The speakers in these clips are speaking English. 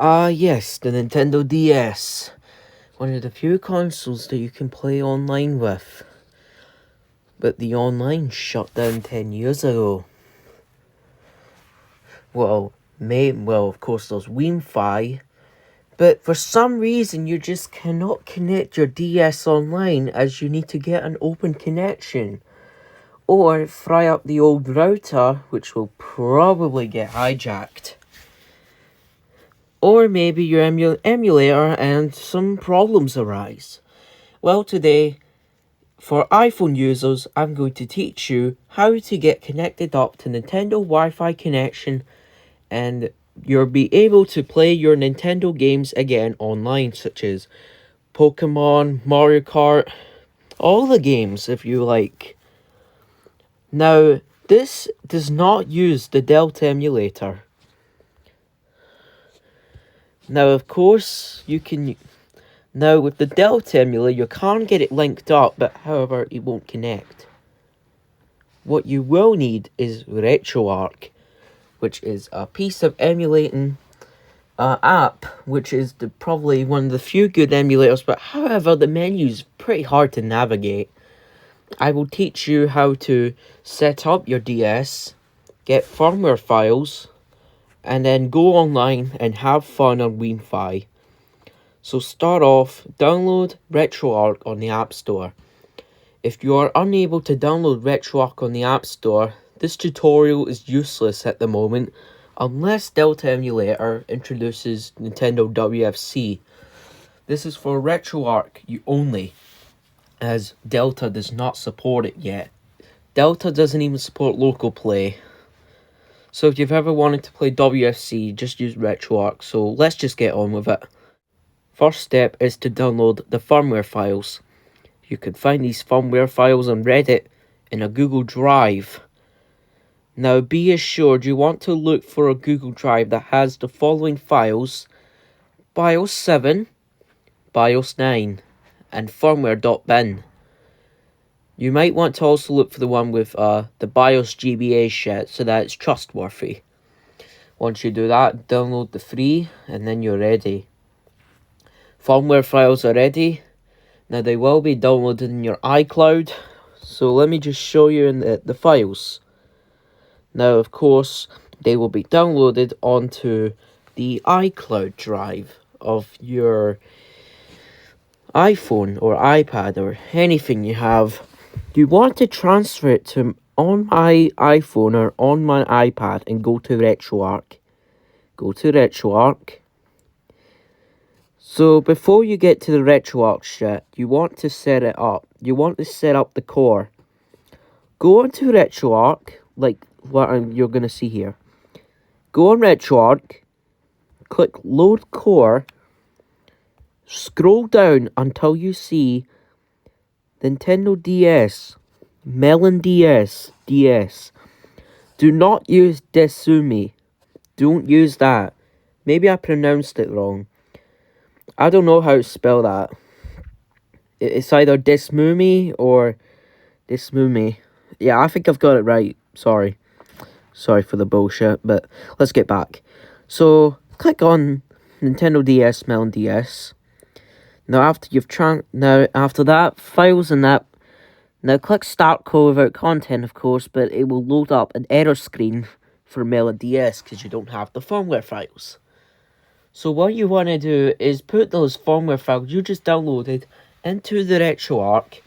Yes, the Nintendo DS. One of the few consoles that you can play online with. But the online shut down 10 years ago. Well, of course there's Wiimmfi. But for some reason you just cannot connect your DS online as you need to get an open connection. Or fry up the old router, which will probably get hijacked. Or maybe your emulator and some problems arise. Well, today, for iPhone users, I'm going to teach you how to get connected up to Nintendo Wi-Fi connection, and you'll be able to play your Nintendo games again online, such as Pokemon, Mario Kart, all the games if you like. Now, this does not use the Delta emulator. Now, of course, now with the Delta emulator, you can get it linked up, but however, it won't connect. What you will need is RetroArch, which is a piece of emulating app, which is probably one of the few good emulators, but however, the menu's pretty hard to navigate. I will teach you how to set up your DS, get firmware files, and then go online and have fun on Wiimmfi. So start off, download RetroArch on the App Store. If you are unable to download RetroArch on the App Store, this tutorial is useless at the moment unless Delta Emulator introduces Nintendo WFC. This is for RetroArch only, as Delta does not support it yet. Delta doesn't even support local play. So if you've ever wanted to play WFC, just use RetroArch. So let's just get on with it. First step is to download the firmware files. You can find these firmware files on Reddit in a Google Drive. Now be assured you want to look for a Google Drive that has the following files: BIOS 7, BIOS 9, and firmware.bin. You might want to also look for the one with the BIOS GBA shit, so that it's trustworthy. Once you do that, download the free, and then you're ready. Firmware files are ready. Now they will be downloaded in your iCloud, so let me just show you in the files. Now of course, they will be downloaded onto the iCloud drive of your iPhone or iPad or anything you have. You want to transfer it to on my iPhone or on my iPad and go to RetroArch. Go to RetroArch. So before you get to the RetroArch shit, you want to set it up. You want to set up the core. Go onto RetroArch, like what you're going to see here. Go on RetroArch, click load core, scroll down until you see Nintendo DS, MelonDS, DS. Do not use Desumi. Don't use that. Maybe I pronounced it wrong. I don't know how to spell that. It's either Desmumi or Desmumi. Yeah, I think I've got it right. Sorry for the bullshit, but let's get back. So, click on Nintendo DS, MelonDS. Now after that, files and that. Now click Start Call without content, of course, but it will load up an error screen for MelonDS because you don't have the firmware files. So what you want to do is put those firmware files you just downloaded into the RetroArch,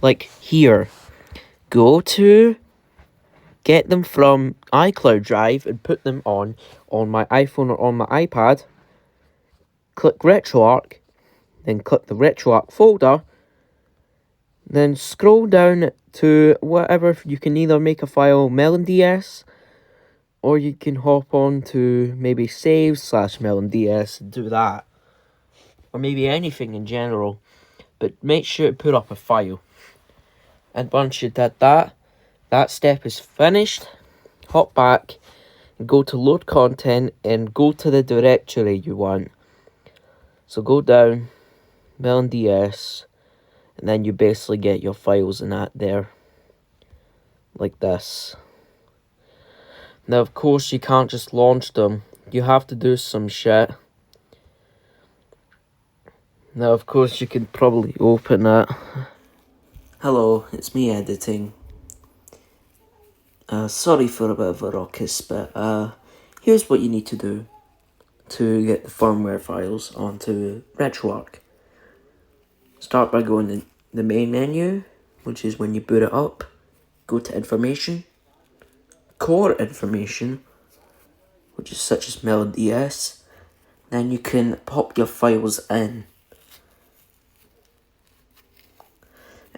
like here. Go to get them from iCloud Drive and put them on my iPhone or on my iPad. Click RetroArch, then click the RetroArch folder. Then scroll down to whatever. You can either make a file MelonDS, or you can hop on to maybe save/MelonDS and do that. Or maybe anything in general. But make sure to put up a file. And once you did that step is finished. Hop back and go to load content and go to the directory you want. So go down, MelonDS, and then you basically get your files and that there. Like this. Now, of course, you can't just launch them. You have to do some shit. Now, of course, you can probably open that. Hello, it's me editing. Sorry for a bit of a ruckus, but here's what you need to do to get the firmware files onto RetroArch. Start by going to the main menu, which is when you boot it up. Go to information, core information, which is such as MelonDS. Then you can pop your files in.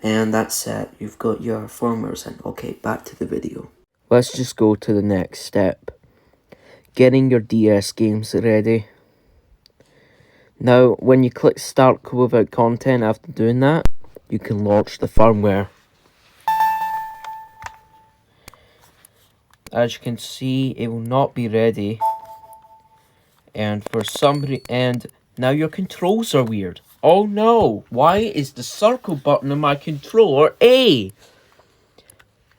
And that's it, you've got your firmwares in. Okay, back to the video. Let's just go to the next step. Getting your DS games ready. Now, when you click start without content after doing that, you can launch the firmware. As you can see, it will not be ready. And for somebody, and now your controls are weird. Oh no, why is the circle button on my controller A?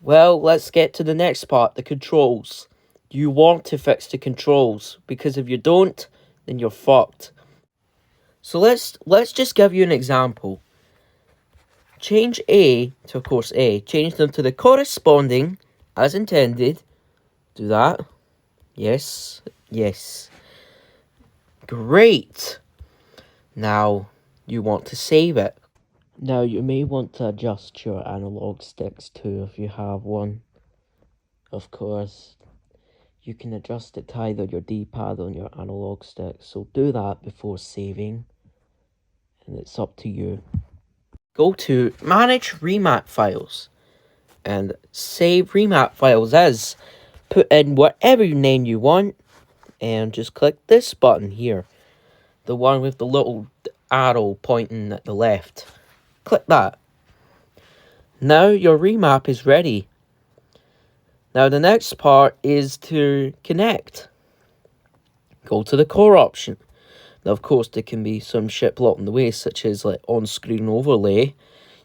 Well, let's get to the next part, the controls. You want to fix the controls, because if you don't, then you're fucked. So let's just give you an example. Change A to, of course, A. Change them to the corresponding, as intended. Do that. Yes. Yes. Great. Now, you want to save it. Now, you may want to adjust your analog sticks too if you have one. Of course, you can adjust it to either your D-pad or your analog stick. So do that before saving. And it's up to you. Go to Manage Remap Files. And save remap files as. Put in whatever name you want. And just click this button here. The one with the little arrow pointing at the left. Click that. Now your remap is ready. Now the next part is to connect. Go to the core option. Now of course there can be some shit blocking the way, such as like on-screen overlay.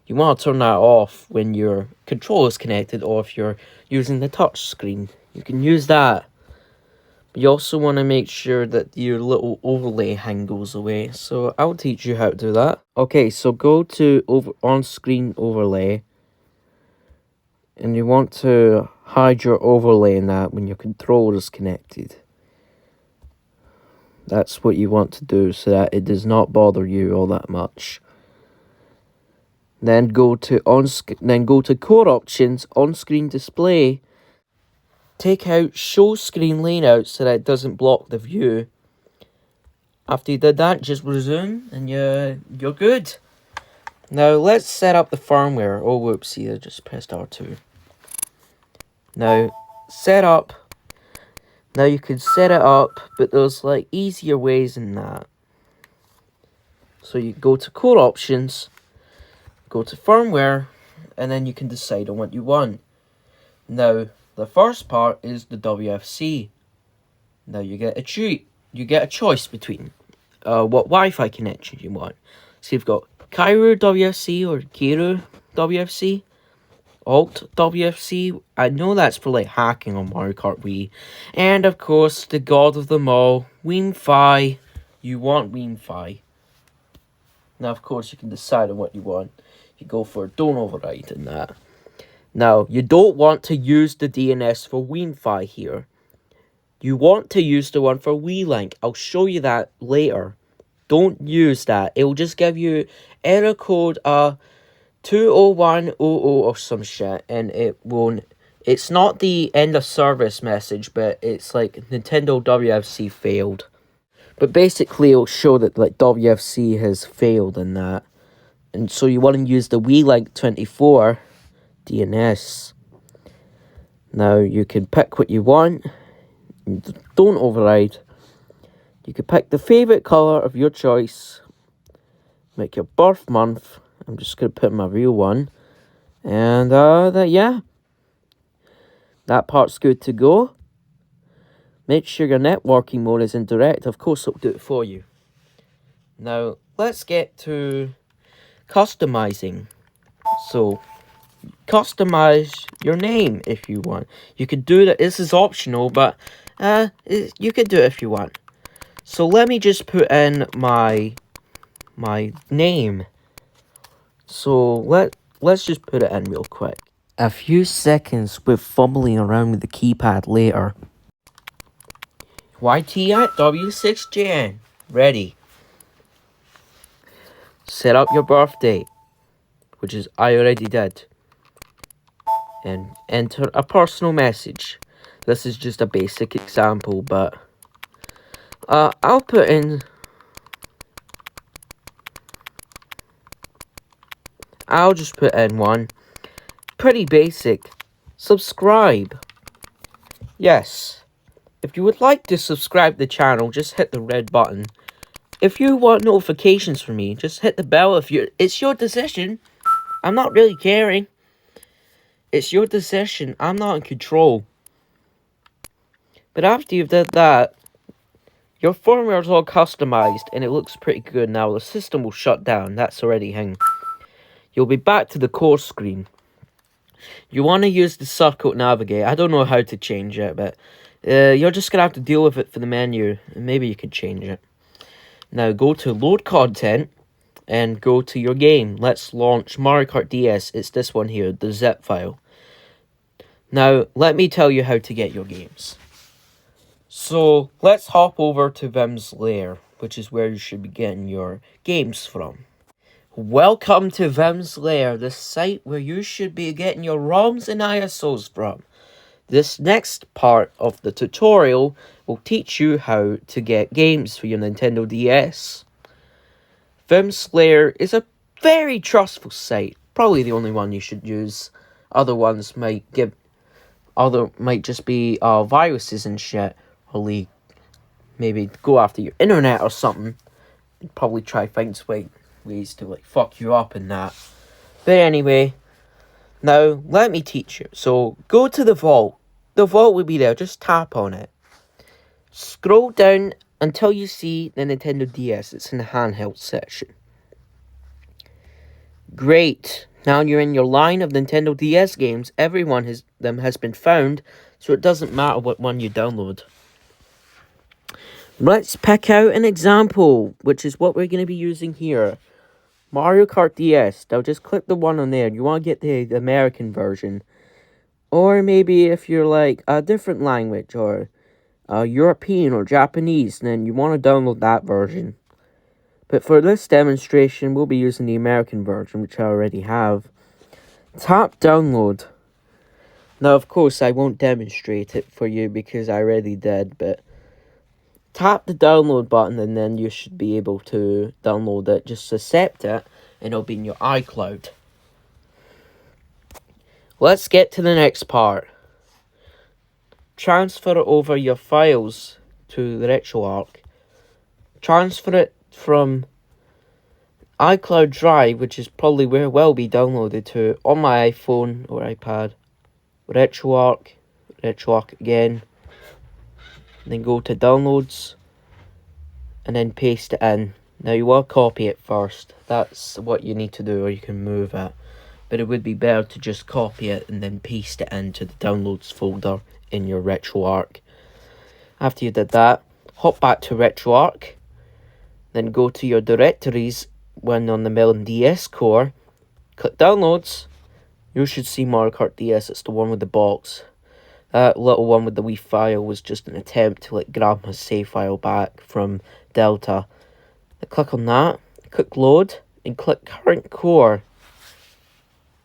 You want to turn that off when your controller is connected, or if you're using the touch screen. You can use that. But you also want to make sure that your little overlay hang goes away. So I'll teach you how to do that. Okay, so go to on-screen overlay. And you want to hide your overlay in that when your controller is connected. That's what you want to do so that it does not bother you all that much. Then go to core options, on-screen display. Take out show screen layout so that it doesn't block the view. After you did that, just resume and you're good. Now let's set up the firmware. Oh whoopsie, I just pressed R2. Now set up. Now you can set it up, but there's like easier ways than that. So you go to core options, go to firmware, and then you can decide on what you want. Now the first part is the WFC. Now you get a choice between what Wi-Fi connection you want. So you've got Kairu WFC or Kiru WFC, Alt WFC. I know that's for like hacking on Mario Kart Wii. And of course the god of them all, Wiimmfi. You want Wiimmfi. Now of course you can decide on what you want. You go for don't override and that. Now, you don't want to use the DNS for Wiimmfi here. You want to use the one for Wiilink. I'll show you that later. Don't use that. It will just give you error code 20100 or some shit. And it won't... It's not the end of service message, but it's like Nintendo WFC failed. But basically, it'll show that like WFC has failed in that. And so you want to use the Wiilink 24... DNS. Now you can pick what you want. Don't override. You can pick the favorite color of your choice. Make your birth month. I'm just gonna put my real one. And yeah. That part's good to go. Make sure your networking mode is in direct. Of course it'll do it for you. Now let's get to customizing. So customize your name if you want. You could do that. This is optional, but you could do it if you want. So let me just put in my my name. So let's just put it in real quick. A few seconds with fumbling around with the keypad later. YT at W6JN. Ready. Set up your birthday, which is I already did. And enter a personal message. This is just a basic example, but I'll put in... I'll just put in one. Pretty basic. Subscribe. Yes. If you would like to subscribe to the channel, just hit the red button. If you want notifications from me, just hit the bell. It's your decision. I'm not really caring. It's your decision. I'm not in control. But after you've did that, your firmware is all customized and it looks pretty good now. The system will shut down. That's already hung. You'll be back to the core screen. You want to use the circle navigate. I don't know how to change it, but you're just going to have to deal with it for the menu. And maybe you could change it. Now go to load content and go to your game. Let's launch Mario Kart DS. It's this one here, the zip file. Now let me tell you how to get your games. So let's hop over to Vimm's lair, which is where you should be getting your games from. Welcome to Vimm's lair, the site where you should be getting your ROMs and ISOs from. This next part of the tutorial will teach you how to get games for your Nintendo DS. Vimm's lair is a very trustful site, probably the only one you should use. Other ones might just be viruses and shit, or maybe go after your internet or something, and probably try find ways to fuck you up and that. But anyway, now let me teach you. So go to the vault. The vault will be there. Just tap on it. Scroll down until you see the Nintendo DS. It's in the handheld section. Great. Now you're in your line of Nintendo DS games. Every one of them has been found, so it doesn't matter what one you download. Let's pick out an example, which is what we're going to be using here. Mario Kart DS. Now just click the one on there. You want to get the American version. Or maybe if you're like a different language or European or Japanese, then you want to download that version. But for this demonstration, we'll be using the American version, which I already have. Tap download. Now, of course, I won't demonstrate it for you because I already did, but tap the download button and then you should be able to download it. Just accept it and it'll be in your iCloud. Let's get to the next part. Transfer over your files to the RetroArch. Transfer it from iCloud Drive, which is probably where it will be downloaded to, on my iPhone or iPad. RetroArch again. And then go to downloads and then paste it in. Now you want to copy it first. That's what you need to do, or you can move it. But it would be better to just copy it and then paste it into the downloads folder in your RetroArch. After you did that, hop back to RetroArch. Then go to your directories when on the MelonDS core. Click downloads. You should see Mario Kart DS. It's the one with the box. That little one with the Wii file was just an attempt to grab my save file back from Delta. Click on that. Click load and click current core.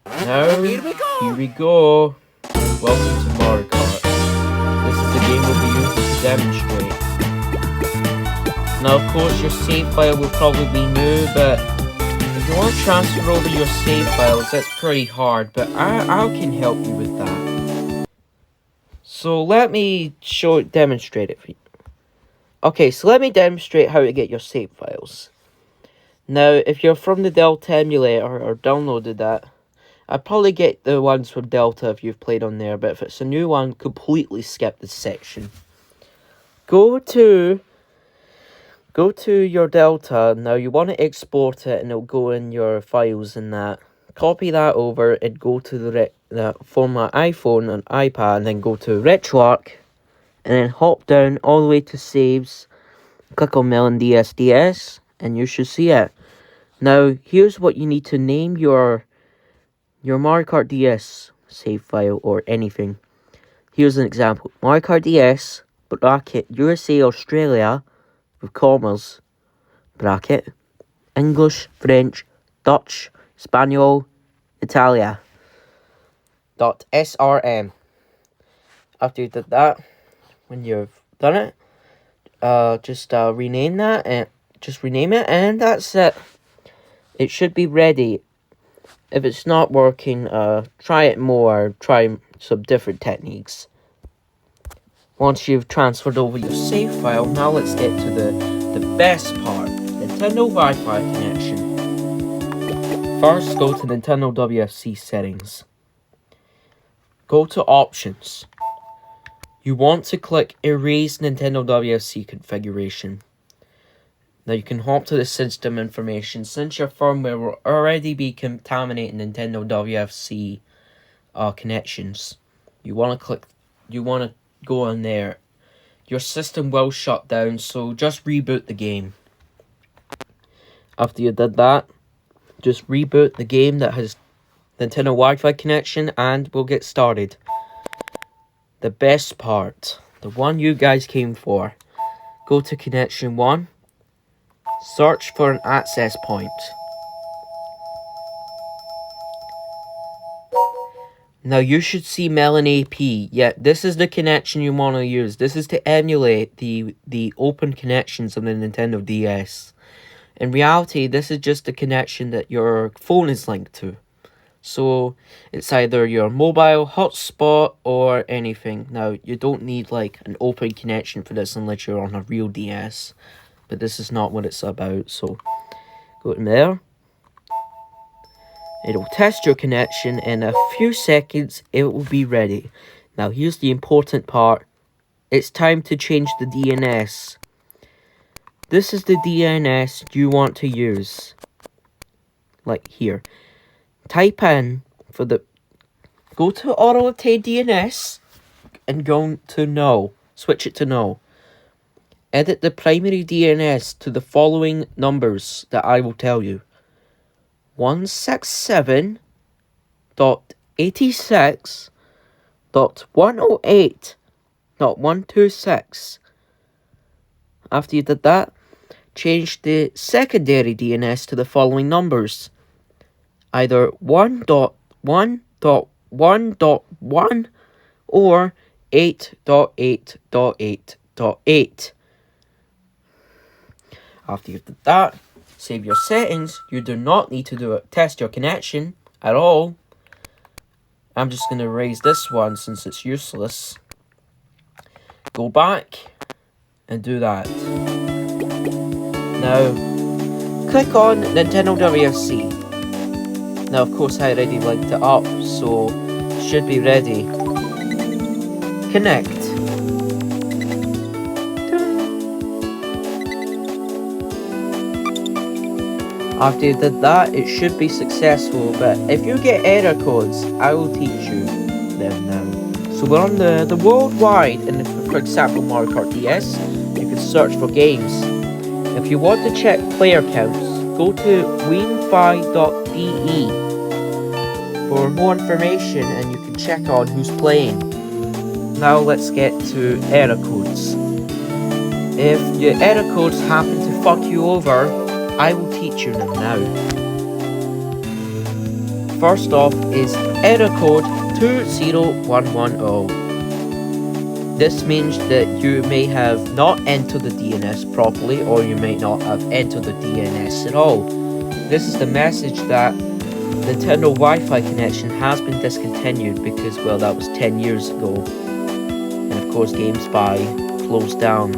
Now, here we go. Welcome to Mario Kart. This is the game we'll be using to demonstrate. Now, of course, your save file will probably be new, but if you want to transfer over your save files, that's pretty hard, but I can help you with that. So, let me demonstrate it for you. Okay, so let me demonstrate how to get your save files. Now, if you're from the Delta emulator or downloaded that, I'd probably get the ones from Delta if you've played on there, but if it's a new one, completely skip this section. Go to your Delta. Now you want to export it and it'll go in your files and that. Copy that over and go to for my iPhone and iPad, and then go to RetroArch and then hop down all the way to saves. Click on MelonDS DS and you should see it. Now, here's what you need to name your Mario Kart DS save file or anything. Here's an example. Mario Kart DS, bracket, USA, Australia, with commas, bracket, English, French, Dutch, Spanish, Italia, .srm. After you did that, when you've done it, just rename that, and just rename it, and that's it. It should be ready. If it's not working, try it more, try some different techniques. Once you've transferred over your save file, now let's get to the best part, Nintendo Wi-Fi connection. First, go to Nintendo WFC settings. Go to options. You want to click erase Nintendo WFC configuration. Now you can hop to the system information. Since your firmware will already be contaminating Nintendo WFC connections, you want to go on there. Your system will shut down, so just reboot the game. After you did that, just reboot the game that has Nintendo Wi-Fi connection, and we'll get started. The best part, the one you guys came for. Go to connection 1. Search for an access point. Now you should see MelonAP. Yeah, this is the connection you want to use. This is to emulate the open connections of the Nintendo DS. In reality, this is just the connection that your phone is linked to. So it's either your mobile hotspot or anything. Now you don't need like an open connection for this unless you're on a real DS. But this is not what it's about, so go in there. It'll test your connection. In a few seconds, it will be ready. Now, here's the important part. It's time to change the DNS. This is the DNS you want to use. Like here. Type in go to auto obtain DNS and go to no. Switch it to no. Edit the primary DNS to the following numbers that I will tell you. 167.86.108.126. After you did that, change the secondary DNS to the following numbers. Either 1.1.1.1 or 8.8.8.8. After you did that, save your settings. You do not need to test your connection at all. I'm just going to erase this one since it's useless. Go back and do that. Now, click on Nintendo WFC. Now, of course, I already linked it up, so it should be ready. Connect. After you did that, it should be successful, but if you get error codes, I will teach you them now. So we're on the worldwide, and for example Mario Kart DS, you can search for games. If you want to check player counts, go to Wiimmfi.de for more information, and you can check on who's playing. Now let's get to error codes. If your error codes happen to fuck you over, I will teach you them now. First off is error code 20110. This means that you may have not entered the DNS properly, or you may not have entered the DNS at all. This is the message that Nintendo Wi-Fi connection has been discontinued because, well, that was 10 years ago. And of course GameSpy closed down.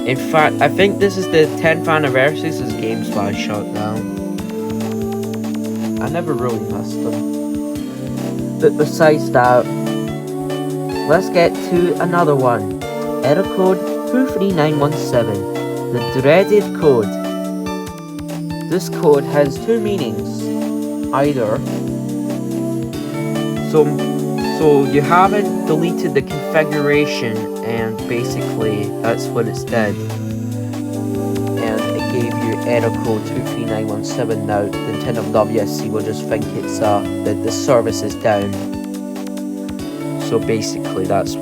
In fact, I think this is the 10th anniversary since GameSpy shut down. I never really missed them. But besides that, let's get to another one. Error code 23917. The dreaded code. This code has two meanings. Either so you haven't deleted the configuration, and basically that's what it's did, and it gave you error code 23917 now, Nintendo WFC will just think it's that the service is down. So basically that's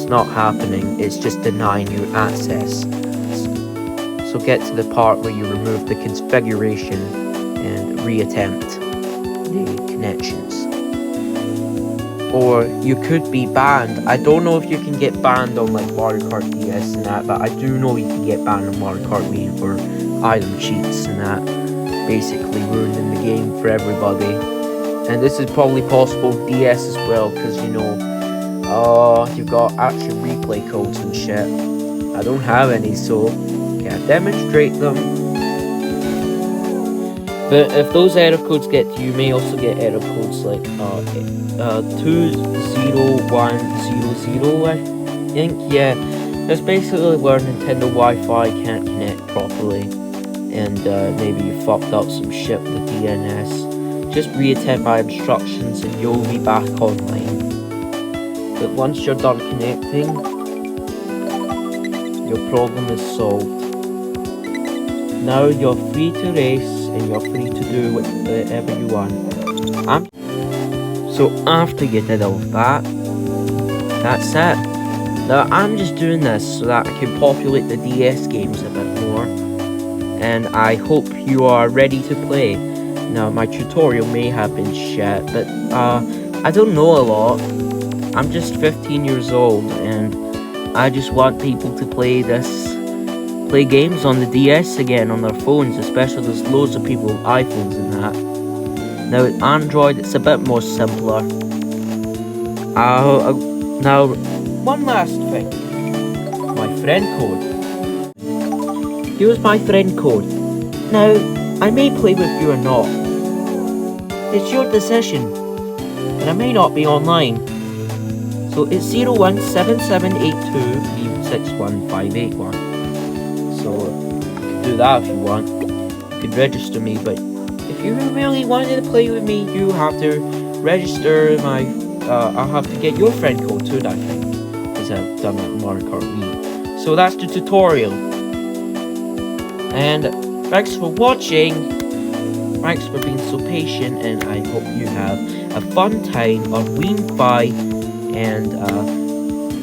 not happening, it's just denying you access. So get to the part where you remove the configuration and reattempt the connections. Or you could be banned. I don't know if you can get banned on like Mario Kart DS and that, but I do know you can get banned on Mario Kart Wii for item cheats and that, basically ruining the game for everybody. And this is probably possible with DS as well, because you know, you've got actual replay codes and shit. I don't have any, so can't demonstrate them. But if those error codes get to you, you may also get error codes like 20100, I think. Yeah, that's basically where Nintendo Wi-Fi can't connect properly, and maybe you fucked up some shit with the DNS. Just reattempt my instructions and you'll be back online. But once you're done connecting, your problem is solved. Now you're free to race and you're free to do whatever you want. So after you did all that, that's it. Now I'm just doing this so that I can populate the DS games a bit more, and I hope you are ready to play. Now my tutorial may have been shit, but I don't know a lot. I'm just 15 years old and I just want people to play games on the DS again on their phones, especially there's loads of people with iPhones and that. Now with Android it's a bit more simpler. Now one last thing, my friend code. Here's my friend code. Now I may play with you or not. It's your decision, and I may not be online. So it's 017782361581. So you can do that if you want. You can register me, but if you really wanted to play with me, you have to register my. I'll have to get your friend code too, I think, because I've done that Mario Kart Wii. So that's the tutorial. And thanks for watching. Thanks for being so patient, and I hope you have a fun time on Wiimmfi, and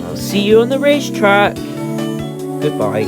I'll see you on the racetrack. Goodbye.